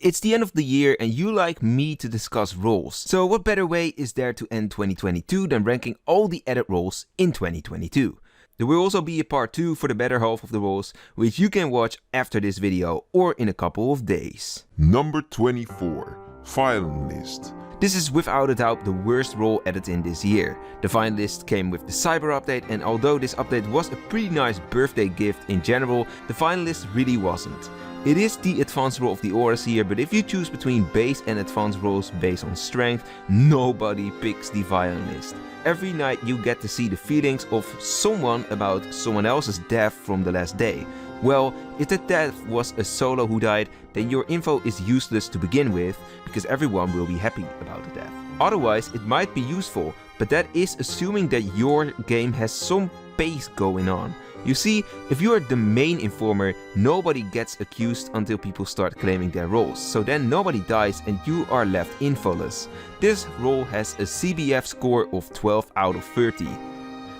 It's the end of the year and you like me to discuss roles. So what better way is there to end 2022 than ranking all the added roles in 2022? There will also be a part 2 for the better half of the roles, which you can watch after this video or in a couple of days. Number 24. Violinist. This is without a doubt the worst role added in this year. The Violinist came with the Cyber update, and although this update was a pretty nice birthday gift in general, the Violinist really wasn't. It is the advanced role of the auras here, but if you choose between base and advanced roles based on strength, nobody picks the Violinist. Every night you get to see the feelings of someone about someone else's death from the last day. Well, if that death was a solo who died, then your info is useless to begin with, because everyone will be happy about the death. Otherwise, it might be useful, but that is assuming that your game has some base going on. You see, if you are the main informer, nobody gets accused until people start claiming their roles, so then nobody dies and you are left infoless. This role has a CBF score of 12 out of 30.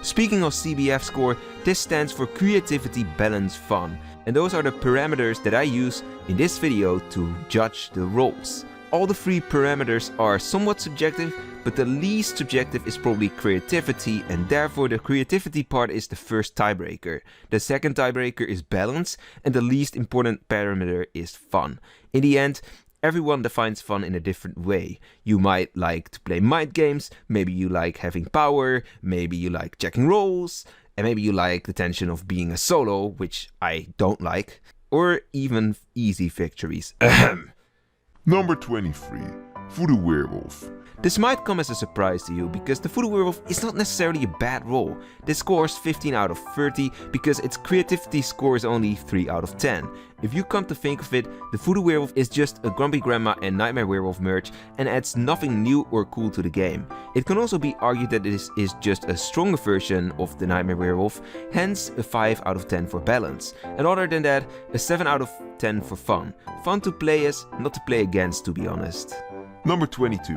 Speaking of CBF score, this stands for Creativity, Balance, Fun, and those are the parameters that I use in this video to judge the roles. All the 3 parameters are somewhat subjective, but the least subjective is probably creativity, and therefore the creativity part is the first tiebreaker. The second tiebreaker is balance, and the least important parameter is fun. In the end, everyone defines fun in a different way. You might like to play mind games, maybe you like having power, maybe you like checking roles, and maybe you like the tension of being a solo, which I don't like, or even easy victories. Number 23. Voodoo Werewolf. This might come as a surprise to you, because the Voodoo Werewolf is not necessarily a bad role. This scores 15 out of 30 because its creativity score is only 3 out of 10. If you come to think of it, the Voodoo Werewolf is just a Grumpy Grandma and Nightmare Werewolf merge and adds nothing new or cool to the game. It can also be argued that this is just a stronger version of the Nightmare Werewolf, hence a 5 out of 10 for balance. And other than that, a 7 out of 10 for fun. Fun to play as, not to play against, to be honest. Number 22.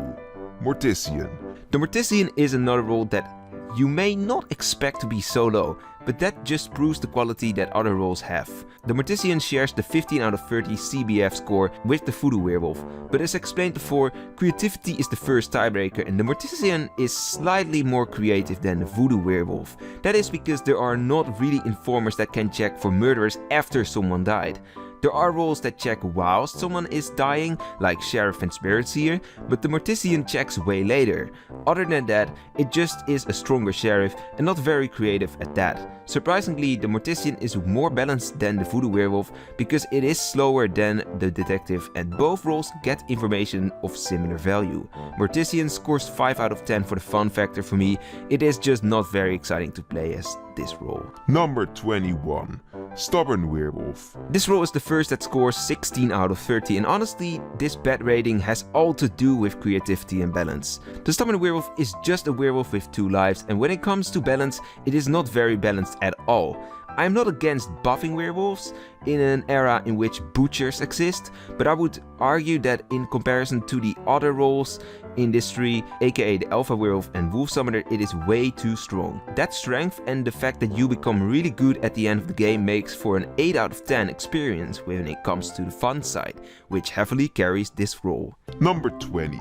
Mortician. The Mortician is another role that you may not expect to be so low, but that just proves the quality that other roles have. The Mortician shares the 15 out of 30 CBF score with the Voodoo Werewolf, but as explained before, creativity is the first tiebreaker and the Mortician is slightly more creative than the Voodoo Werewolf. That is because there are not really informers that can check for murderers after someone died. There are roles that check while someone is dying, like Sheriff and Spirits here, but the Mortician checks way later. Other than that, it just is a stronger Sheriff and not very creative at that. Surprisingly, the Mortician is more balanced than the Voodoo Werewolf because it is slower than the Detective and both roles get information of similar value. Mortician scores 5 out of 10 for the fun factor for me. It is just not very exciting to play as this role. Number 21. Stubborn Werewolf. This role is the first that scores 16 out of 30 and honestly, this bad rating has all to do with creativity and balance. The Stubborn Werewolf is just a werewolf with 2 lives and when it comes to balance, it is not very balanced at all. I am not against buffing werewolves in an era in which butchers exist, but I would argue that in comparison to the other roles in this tree, aka the Alpha Werewolf and Wolf Summoner, it is way too strong. That strength and the fact that you become really good at the end of the game makes for an 8 out of 10 experience when it comes to the fun side, which heavily carries this role. Number 20.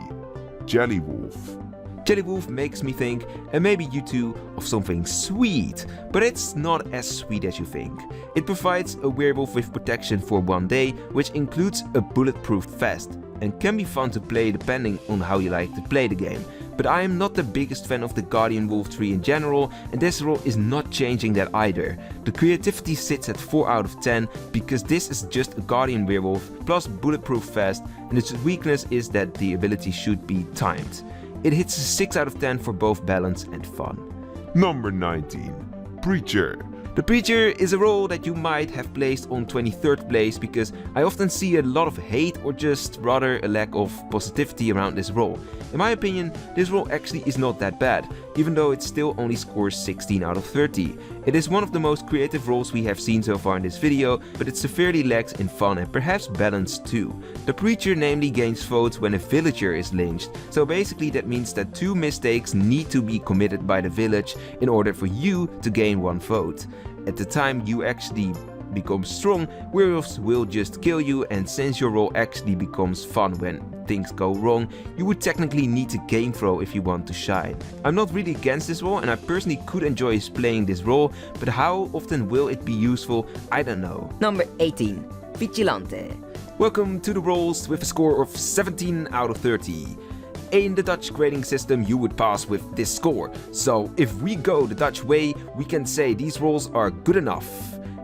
Jelly Wolf. Jelly Wolf makes me think, and maybe you too, of something sweet, but it's not as sweet as you think. It provides a werewolf with protection for 1 day, which includes a bulletproof vest, and can be fun to play depending on how you like to play the game. But I am not the biggest fan of the Guardian Wolf tree in general, and this role is not changing that either. The creativity sits at 4 out of 10 because this is just a Guardian Werewolf plus bulletproof vest, and its weakness is that the ability should be timed. It hits a 6 out of 10 for both balance and fun. Number 19. Preacher. The Preacher is a role that you might have placed on 23rd place because I often see a lot of hate or just rather a lack of positivity around this role. In my opinion, this role actually is not that bad, even though it still only scores 16 out of 30. It is one of the most creative roles we have seen so far in this video, but it severely lacks in fun and perhaps balance too. The Preacher namely gains votes when a villager is lynched, so basically that means that 2 mistakes need to be committed by the village in order for you to gain 1 vote. At the time you actually becomes strong, werewolves will just kill you, and since your role actually becomes fun when things go wrong, you would technically need to game throw if you want to shine. I'm not really against this role and I personally could enjoy playing this role, but how often will it be useful? I don't know. Number 18. Vigilante. Welcome to the rolls with a score of 17 out of 30. In the Dutch grading system you would pass with this score, so if we go the Dutch way we can say these rolls are good enough.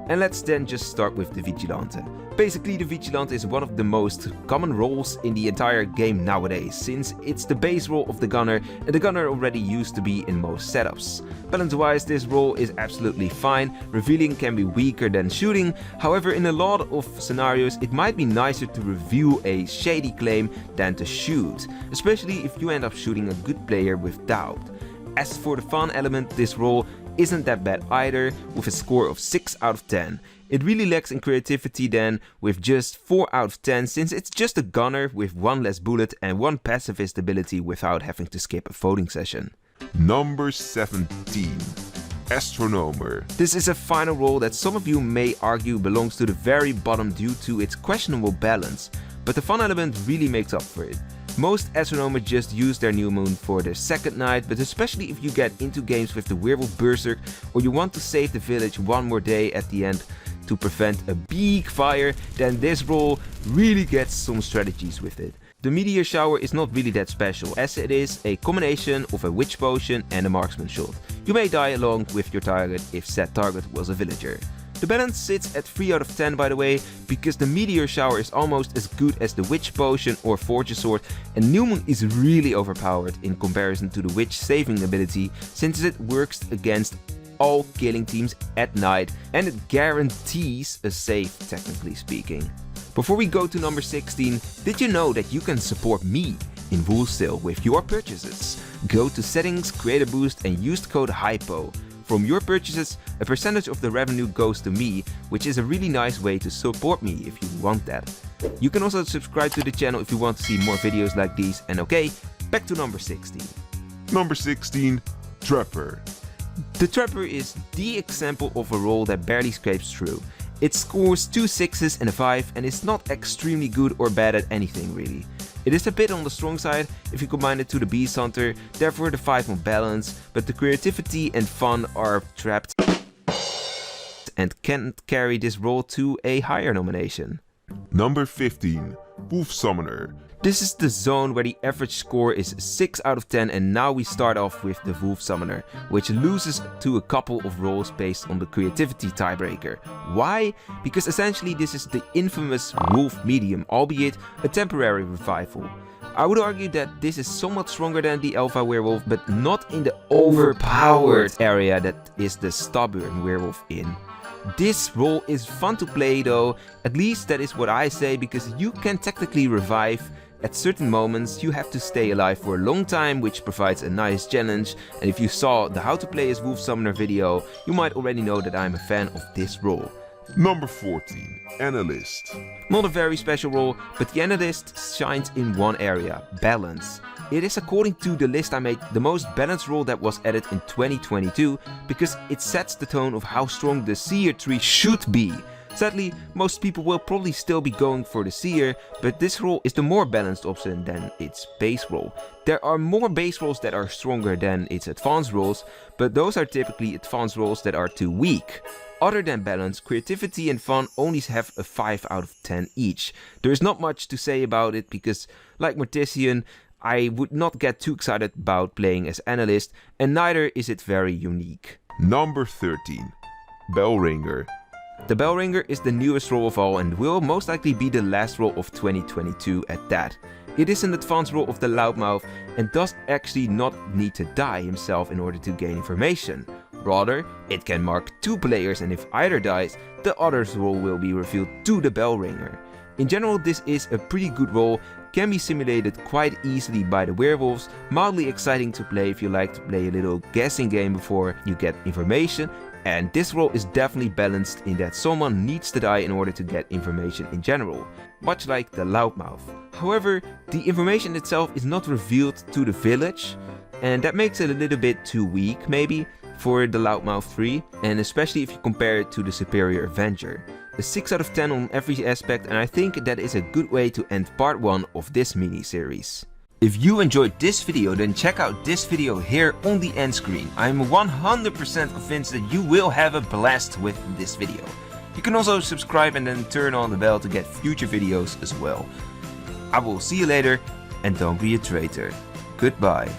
And let's then just start with the Vigilante. Basically the Vigilante is one of the most common roles in the entire game nowadays, since it's the base role of the Gunner and the Gunner already used to be in most setups. Balance wise this role is absolutely fine, revealing can be weaker than shooting, however in a lot of scenarios it might be nicer to reveal a shady claim than to shoot, especially if you end up shooting a good player with doubt. As for the fun element, this role isn't that bad either, with a score of 6 out of 10. It really lacks in creativity then, with just 4 out of 10, since it's just a gunner with one less bullet and one pacifist ability without having to skip a voting session. Number 17. Astronomer. This is a final role that some of you may argue belongs to the very bottom due to its questionable balance, but the fun element really makes up for it. Most astronomers just use their new moon for their second night, but especially if you get into games with the werewolf berserk or you want to save the village one more day at the end to prevent a big fire, then this role really gets some strategies with it. The meteor shower is not really that special, as it is a combination of a witch potion and a marksman shot. You may die along with your target if said target was a villager. The balance sits at 3 out of 10 by the way, because the meteor shower is almost as good as the witch potion or forge sword, and new moon is really overpowered in comparison to the witch saving ability, since it works against all killing teams at night and it guarantees a save, technically speaking. Before we go to number 16, did you know that you can support me in Wolvesville with your purchases? Go to settings, create a boost and use the code HYPO. From your purchases, a percentage of the revenue goes to me, which is a really nice way to support me if you want that. You can also subscribe to the channel if you want to see more videos like these. And okay, back to number 16. Number 16. Trapper. The Trapper is the example of a role that barely scrapes through. It scores 2 6s and a 5 and is not extremely good or bad at anything really. It is a bit on the strong side if you combine it to the Beast Hunter, therefore the 5 on balance, but the creativity and fun are trapped and can't carry this role to a higher nomination. Number 15. Wolf Summoner. This is the zone where the average score is 6 out of 10 and now we start off with the Wolf Summoner, which loses to a couple of roles based on the creativity tiebreaker. Why? Because essentially this is the infamous Wolf Medium, albeit a temporary revival. I would argue that this is somewhat stronger than the Alpha Werewolf, but not in the overpowered area that is the Stubborn Werewolf in. This role is fun to play though, at least that is what I say, because you can technically revive. At certain moments you have to stay alive for a long time, which provides a nice challenge, and if you saw the How to Play as Wolf Summoner video, you might already know that I'm a fan of this role. Number 14. Analyst. Not a very special role, but the Analyst shines in one area, balance. It is, according to the list I made, the most balanced role that was added in 2022, because it sets the tone of how strong the Seer tree should be. Sadly, most people will probably still be going for the Seer, but this role is the more balanced option than its base role. There are more base roles that are stronger than its advanced roles, but those are typically advanced roles that are too weak. Other than balance, creativity and fun only have a 5 out of 10 each. There is not much to say about it because, like Mortician, I would not get too excited about playing as Analyst, and neither is it very unique. Number 13. Bellringer. The Bellringer is the newest role of all and will most likely be the last role of 2022 at that. It is an advanced role of the Loudmouth and does actually not need to die himself in order to gain information. Rather, it can mark 2 players and if either dies, the other's role will be revealed to the Bellringer. In general, this is a pretty good role, can be simulated quite easily by the werewolves, mildly exciting to play if you like to play a little guessing game before you get information, and this role is definitely balanced in that someone needs to die in order to get information in general, much like the Loudmouth. However, the information itself is not revealed to the village, and that makes it a little bit too weak maybe. for the Loudmouth 3, and especially if you compare it to the Superior Avenger. A 6 out of 10 on every aspect, and I think that is a good way to end part 1 of this mini-series. If you enjoyed this video, then check out this video here on the end screen. I'm 100% convinced that you will have a blast with this video. You can also subscribe and then turn on the bell to get future videos as well. I will see you later, and don't be a traitor. Goodbye.